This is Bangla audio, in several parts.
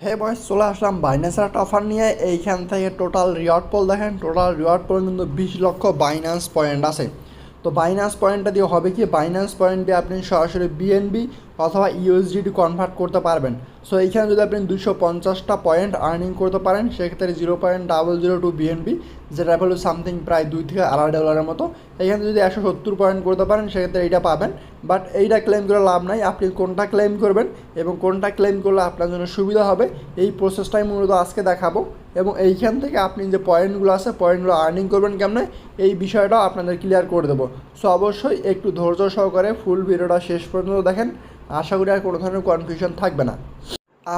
হে বয়স চলে আসলাম বাইন্যান্সের একটা অফার নিয়ে। এইখান থেকে টোটাল রিওয়ার্ড পোল দেখেন, টোটাল রিওয়ার্ড পোল কিন্তু 20 লক্ষ বাইন্যান্স পয়েন্ট আছে। তো বাইন্যান্স পয়েন্টটা দিয়ে হবে কি, বাইন্যান্স পয়েন্ট দিয়ে আপনি সরাসরি বিএনবি অথবা ইউএসডিটি কনভার্ট করতে পারবেন। সো এইখানে যদি আপনি 250টা পয়েন্ট আর্নিং করতে পারেন, সেক্ষেত্রে 0.002 বিএনবি, যেটা হলো সামথিং প্রায় $2 থেকে $2.5 মতো। এখানে যদি 170 পয়েন্ট করতে পারেন, সেক্ষেত্রে এইটা পাবেন। বাট এইটা ক্লেম করে লাভ নাই, আপনি কোনটা ক্লেম করবেন এবং কোনটা ক্লেম করলে আপনার জন্য সুবিধা হবে, এই প্রসেসটাই মূলত আজকে দেখাবো। এবং এইখান থেকে আপনি যে পয়েন্টগুলো আছে, পয়েন্টগুলো আর্নিং করবেন কেমনে, এই বিষয়টাও আপনাদের ক্লিয়ার করে দেবো। সো অবশ্যই একটু ধৈর্য সহকারে ফুল ভিডিওটা শেষ পর্যন্ত দেখেন, আশা করি আর কোনো ধরনের কনফিউশন থাকবে না।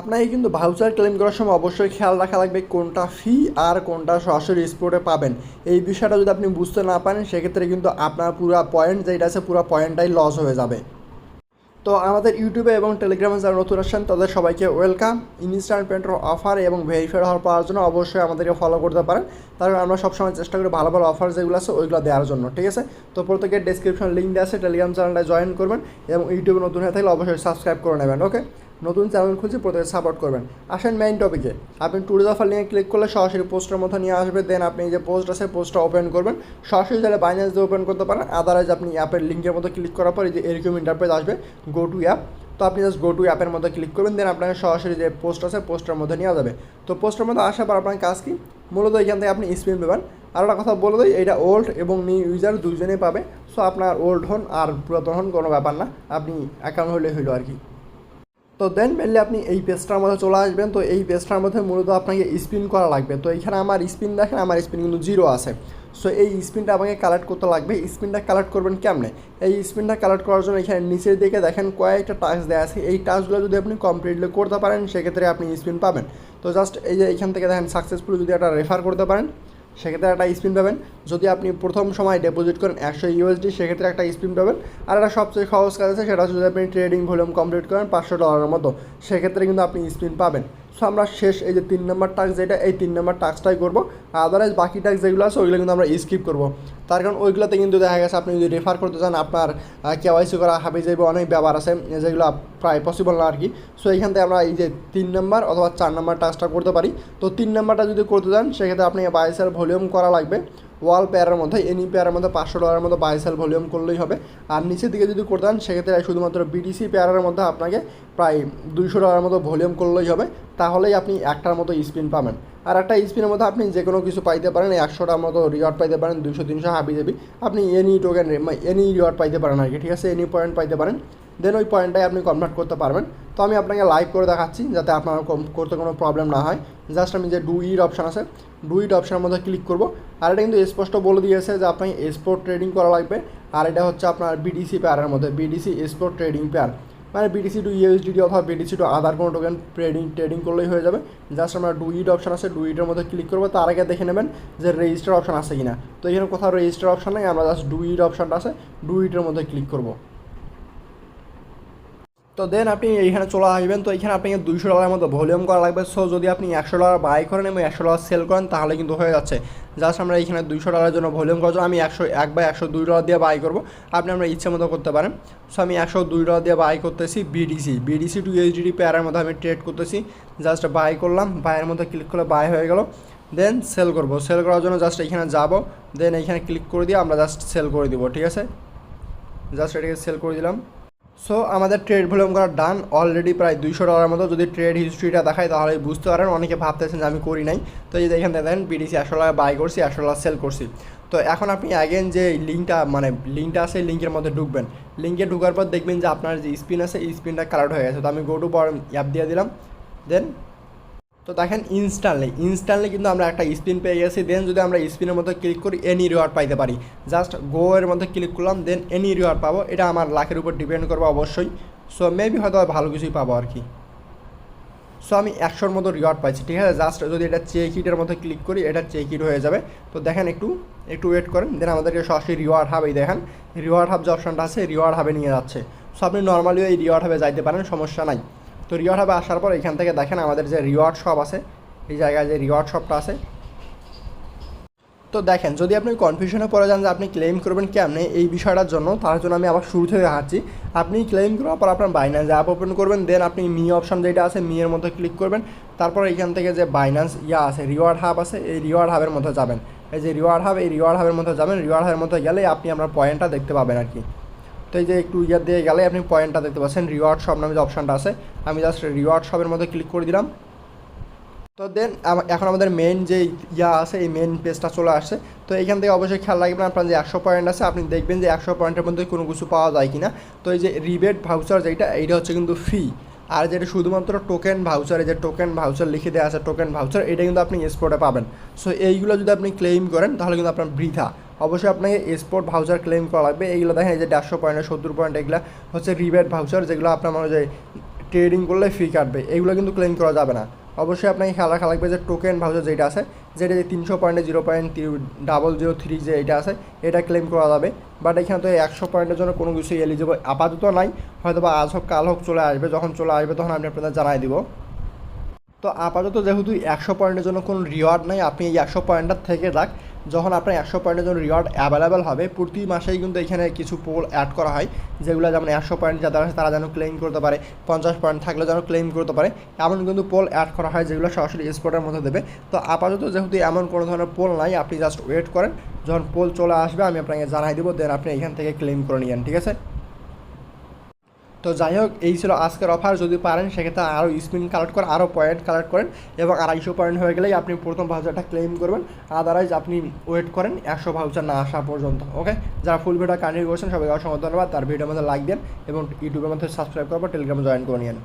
আপনাকে কিন্তু ভাউচার ক্লেম করার সময় অবশ্যই খেয়াল রাখা লাগবে কোনটা ফি আর কোনটা সরাসরি স্পোর্টে পাবেন। এই বিষয়টা যদি আপনি বুঝতে না পারেন, সেক্ষেত্রে কিন্তু আপনার পুরো পয়েন্ট যেটা আছে, পুরো পয়েন্টটাই লস হয়ে যাবে। তো আমাদের ইউটিউবে এবং টেলিগ্রামে যারা নতুন আসছেন তাদের সবাইকে ওয়েলকাম। ইনস্ট্যান্ট পেমেন্টের অফার এবং ভেরিফাইড হওয়ার পাওয়ার জন্য অবশ্যই আমাদেরকে ফলো করতে পারেন। কারণ আমরা সবসময় চেষ্টা করি ভালো ভালো অফার যেগুলো আছে ওইগুলো দেওয়ার জন্য, ঠিক আছে? তো প্রত্যেকের ডেসক্রিপশন লিঙ্ক দেওয়া আছে, টেলিগ্রাম চ্যানেলটা জয়েন করবেন এবং ইউটিউবে নতুন হয়ে থাকলে অবশ্যই সাবস্ক্রাইব করে নেবেন। ওকে, নতুন চ্যানেল খুঁজে প্রত্যেকে সাপোর্ট করবেন। আসেন মেইন টপিকে। আপনি টুডেজ অফার লিঙ্কে ক্লিক করলে সরাসরি পোস্টের মধ্যে নিয়ে আসবে। দেন আপনি যে পোস্ট আছে, পোস্টটা ওপেন করবেন। সরাসরি তাহলে বাইন্যান্স দিয়ে ওপেন করতে পারেন, আদারওয়াইজ আপনি অ্যাপের লিঙ্কের মধ্যে ক্লিক করার পর এই যে এরকম ইন্টারফেস আসবে, গো টু অ্যাপ। তো আপনি জাস্ট গো টু অ্যাপের মধ্যে ক্লিক করবেন, দেন আপনাকে সরাসরি যে পোস্ট আছে পোস্টের মধ্যে নিয়ে যাবে। তো পোস্টের মধ্যে আসার পর আপনার কাজ কি, মূলত এখান থেকে আপনি স্পিন পাবেন। আর একটা কথা বলে দিই, এটা ওল্ড এবং নিউ ইউজার দুজনেই পাবে। সো আপনার ওল্ড হন আর পুরাতন হন কোনো ব্যাপার না, আপনি অ্যাকাউন্ট হলে হইলো আর কি। তো দেন মেনলি আপনি এই পেজটার মধ্যে চলে আসবেন। তো এই পেজটার মধ্যে মূলত আপনাকে স্পিন করা লাগবে। তো এইখানে আমার স্পিন দেখেন, আমার স্পিন কিন্তু 0 আছে। সো এই স্পিনটা আমাকে কালেক্ট করতে লাগবে। স্পিনটা কালেক্ট করবেন কেমনে, এই স্পিনটা কালেক্ট করার জন্য এখানে নিচের দিকে দেখেন কয়েকটা টাস্ক দেওয়া আছে। এই টাস্কগুলো যদি আপনি কমপ্লিটলি করতে পারেন, সেক্ষেত্রে আপনি স্পিন পাবেন। তো জাস্ট এই যে এইখান থেকে দেখেন সাকসেসফুল যদি একটা রেফার করতে পারেন, সেক্ষেত্রে একটা স্পিন পাবেন। যদি আপনি প্রথম সময় ডিপোজিট করেন 100 ইউএসডি, সেক্ষেত্রে একটা স্পিন পাবেন। আর একটা সবচেয়ে সহজ কাজ আছে, সেটা হচ্ছে যদি আপনি ট্রেডিং ভলিউম কমপ্লিট করেন $500 মতো, সেক্ষেত্রে কিন্তু আপনি স্পিন পাবেন। সো আমরা শেষ এই যে 3 নম্বর টাস্ক যেটা, এই 3 নম্বর টাস্কটাই করবো। আদারওয়াইজ বাকি টাস্ক যেগুলো আছে ওইগুলো কিন্তু আমরা স্কিপ করবো। তার কারণ ওইগুলোতে কিন্তু দেখা গেছে আপনি যদি রেফার করতে চান, আপনার কেওয়াইসি করা হাবি যাইবে, অনেক ব্যাপার আছে যেগুলো প্রায় পসিবল না আর কি। সো এইখান থেকে আমরা এই যে 3 নম্বর অথবা 4 নম্বর টাস্কটা করতে পারি। তো 3 নম্বরটা যদি করতে চান, সেক্ষেত্রে আপনি বাই সেল ভলিউম করা লাগবে। ওয়াল পেয়ারের মধ্যে, এনি পেয়ারের মধ্যে $500 মতো বাই সেল ভলিউম করলেই হবে। আর নিচের দিকে যদি করতে চান, সেক্ষেত্রে শুধুমাত্র বিটিসি পেয়ারের মধ্যে আপনাকে প্রায় $200 মতো ভলিউম করলেই হবে। তাহলেই আপনি একটার মতো স্পিন পাবেন। আর একটা স্পিনের মধ্যে আপনি যে কোনো কিছু পাইতে পারেন, 100টার মতো রিওয়ার্ড পাইতে পারেন, 200-300 হাবি যাবি, আপনি এনি টোকেন এনি রিওয়ার্ড পাইতে পারেন আর কি, ঠিক আছে? এনি পয়েন্ট পাইতে পারেন। দেন ওই পয়েন্টটাই আপনি কনভার্ট করতে পারবেন। তো আমি আপনাকে লাইভ করে দেখাচ্ছি যাতে আপনার করতে কোনো প্রবলেম না হয়। জাস্ট আমি যে ডু ইট অপশান আছে, ডু ইট অপশানের মধ্যে ক্লিক করব। আর এটা কিন্তু স্পষ্ট বলে দিয়েছে যে আপনাকে স্পট ট্রেডিং করা লাগবে। আর এটা হচ্ছে আপনার বিডিসি পেয়ারের মধ্যে, বিডিসি স্পট ট্রেডিং পেয়ার, মানে বিটিসি টু ইউএসডিটি অথবা বিটিসি টু আদার কোনো টোকেন ট্রেডিং করলেই হয়ে যাবে। জাস্ট আমরা ডু ইট অপশান আছে, ডু ইটের মধ্যে ক্লিক করবো। তার আগে দেখে নেবেন যে রেজিস্টার অপশান আছে কিনা। তো এখানে কোথাও রেজিস্টার অপশান নেই, আমরা জাস্ট ডু ইট অপশানটা আছে, ডু ইটের মধ্যে ক্লিক করবো। তো দেন আপনি এইখানে চলে আসবেন। তো এইখানে আপনাকে $200 মতো ভলিউম করা লাগবে। সো যদি আপনি $100 বাই করেন এবং $100 সেল করেন, তাহলে কিন্তু হয়ে যাচ্ছে। জাস্ট আমরা এইখানে $200 জন্য ভলিউম করার জন্য আমি 1/102 দিয়ে বাই করবো। আমরা ইচ্ছে মতো করতে পারেন। সো আমি $102 দিয়ে বাই করতেছি বিডিসি টু ইউএসডিটি পেয়ারের মধ্যে আমি ট্রেড করতেছি। জাস্ট বাই করলাম, বাইয়ের মধ্যে ক্লিক করলে বাই হয়ে গেল। দেন সেল করবো। সেল করার জন্য জাস্ট এইখানে যাবো, দেন এইখানে ক্লিক করে দিয়ে আমরা জাস্ট সেল করে দিব, ঠিক আছে? জাস্ট এটাকে সেল করে দিলাম। সো আমাদের ট্রেড ভলিউম করা ডান অলরেডি, প্রায় $200 মতো। যদি ট্রেড হিস্ট্রিটা দেখায় তাহলে বুঝতে পারেন, অনেকে ভাবতেছেন যে আমি করি নাই। তো এই যে এখানে দেখেন বিডিসি $100 বাই করছি, $100 সেল করছি। তো এখন আপনি অ্যাগেন যে লিঙ্কটা আছে, লিঙ্কের মধ্যে ঢুকবেন। লিঙ্কে ঢুকার পর দেখবেন যে আপনার যে স্পিন আছে, এই স্পিনটা কালার্ড হয়ে গেছে। তো আমি গো টু পাওয়ার অ্যাপ দিয়ে দিলাম। দেন তো দেখেন ইনস্ট্যান্টলি কিন্তু আমরা একটা স্পিন পেয়ে গেছি। দেন যদি আমরা স্পিনের মধ্যে ক্লিক করি, এনি রিওয়ার্ড পাইতে পারি। জাস্ট গো এর মধ্যে ক্লিক করলাম, দেন এনি রিওয়ার্ড পাবো। এটা আমার লাখের উপর ডিপেন্ড করবো অবশ্যই। সো মেবি হয়তো ভালো কিছুই পাবো আর কি। সো আমি 100-র মতো রিওয়ার্ড পাইছি, ঠিক আছে? জাস্ট যদি এটা চেক ইটের মধ্যে ক্লিক করি, এটা চেক ইট হয়ে যাবে। তো দেখেন একটু ওয়েট করেন, দেন আমাদেরকে সরাসরি রিওয়ার্ড হাব, এই দেখেন রিওয়ার্ড হাব যে অপশনটা আছে, রিওয়ার্ড হাবে নিয়ে যাচ্ছে। সো আপনি নর্মালিও এই রিওয়ার্ড হাবে যাইতে পারেন, সমস্যা নাই। তো রিওয়ার্ড হাবে আসার পর এখান থেকে দেখেন আমাদের যে রিওয়ার্ড শপ আছে, এই জায়গায় যে রিওয়ার্ড শপটা আছে, তো দেখেন, যদি আপনি কনফিউশনে পড়ে যান যে আপনি ক্লেম করবেন কেমনে এই বিষয়টার জন্য, তার জন্য আমি আবার শুরু থেকে দেখাচ্ছি। আপনি ক্লেম করার পর আপনার বাইন্যান্স অ্যাপ ওপেন করবেন, দেন আপনি মি অপশন যেটা আছে মি এর মধ্যে ক্লিক করবেন। তারপর এখান থেকে যে বাইন্যান্স আছে রিওয়ার্ড হাব আছে, এই রিওয়ার্ড হাবের মধ্যে যাবেন। এই যে রিওয়ার্ড হাব, এই রিওয়ার্ড হাবের মধ্যে যাবেন। রিওয়ার্ড হাবের মধ্যে গেলে আপনি আপনার পয়েন্টটা দেখতে পাবেন আর কি। তো এই যে একটু ইয়ার দিয়ে গেলে আপনি পয়েন্টটা দেখতে পাচ্ছেন, রিওয়ার্ড শপ নামে যে অপশনটা আছে, আমি জাস্ট রিওয়ার্ড শপের মধ্যে ক্লিক করে দিলাম। তো দেন এখন আমাদের মেন যে আছে এই মেন পেজটা চলে আসছে। তো এইখান থেকে অবশ্যই খেয়াল রাখবেন আপনার যে 100 পয়েন্ট আছে, আপনি দেখবেন যে 100 পয়েন্টের মধ্যে কোনো কিছু পাওয়া যায় কিনা। তো এই যে রিবেট ভাউচার যেটা, এইটা হচ্ছে কিন্তু ফ্রি। আর যেটা শুধুমাত্র টোকেন ভাউচার, এই যে টোকেন ভাউচার লিখে দেওয়া আছে টোকেন ভাউচার, এটা কিন্তু আপনি স্পটে পাবেন। সো এইগুলো যদি আপনি ক্লেম করেন তাহলে কিন্তু আপনার বৃথা। অবশ্যই আপনাকে স্পট ভাউচার ক্লেম করা লাগবে। এইগুলো দেখেন, এই যে 150 পয়েন্ট 70 পয়েন্ট, এগুলো হচ্ছে রিবেট ভাউচার, যেগুলো আপনার মানে যে ট্রেডিং করলে ফি কাটবে, এইগুলো কিন্তু ক্লেম করা যাবে না। অবশ্যই আপনাকে খেয়াল রাখা লাগবে যে টোকেন ভাউচার যেটা আছে, যেটা যে 300 পয়েন্টে 0.003 যে এটা আছে, এটা ক্লেম করা যাবে। বাট এখানে তো 100 পয়েন্টের জন্য কোনো কিছু এলিজিবল আপাতত নাই, হয়তো বা আজ হোক কাল হোক চলে আসবে। যখন চলে আসবে তখন আমি আপনাদের জানাই দিব। তো আপাতত যেহেতু 100 পয়েন্টের জন্য কোনো রিওয়ার্ড নাই, আপনি এই 100 পয়েন্টটার থেকে যাক, যখন আপনার 100 পয়েন্টের জন্য রিওয়ার্ড অ্যাভেলেবেল হবে, প্রতি মাসেই কিন্তু এখানে কিছু পোল অ্যাড করা হয়, যেগুলো যেমন 100 পয়েন্ট যাদের আছে তারা যেন ক্লেম করতে পারে, 50 পয়েন্ট থাকলে যেন ক্লেম করতে পারে, এমন কিন্তু পোল অ্যাড করা হয় যেগুলো সরাসরি স্পটের মধ্যে দেবে। তো আপাতত যেহেতু এমন কোনো ধরনের পোল নাই, আপনি জাস্ট ওয়েট করেন, যখন পোল চলে আসবে আমি আপনাকে জানাই দেবো, দেন আপনি এখান থেকে ক্লেম করে নিয়েন, ঠিক আছে। তো যাই হোক, এই ছিল আজকের অফার। যদি পারেন সেক্ষেত্রে আরও স্পিন কালেক্ট করেন, আরও পয়েন্ট কালেক্ট করেন, এবং 250 পয়েন্ট হয়ে গেলেই আপনি প্রথম ভাউচারটা ক্লেম করবেন। আদারওয়াইজ আপনি ওয়েট করেন 100 ভাউচার না আসা পর্যন্ত। ওকে, যারা ফুল ভিডিও কন্টিনিউ করছেন সবাইকে অসংখ্য ধন্যবাদ। তার ভিডিওর মধ্যে লাইক দেন এবং ইউটিউবের মধ্যে সাবস্ক্রাইব করার পর টেলিগ্রামে জয়েন করে নিন।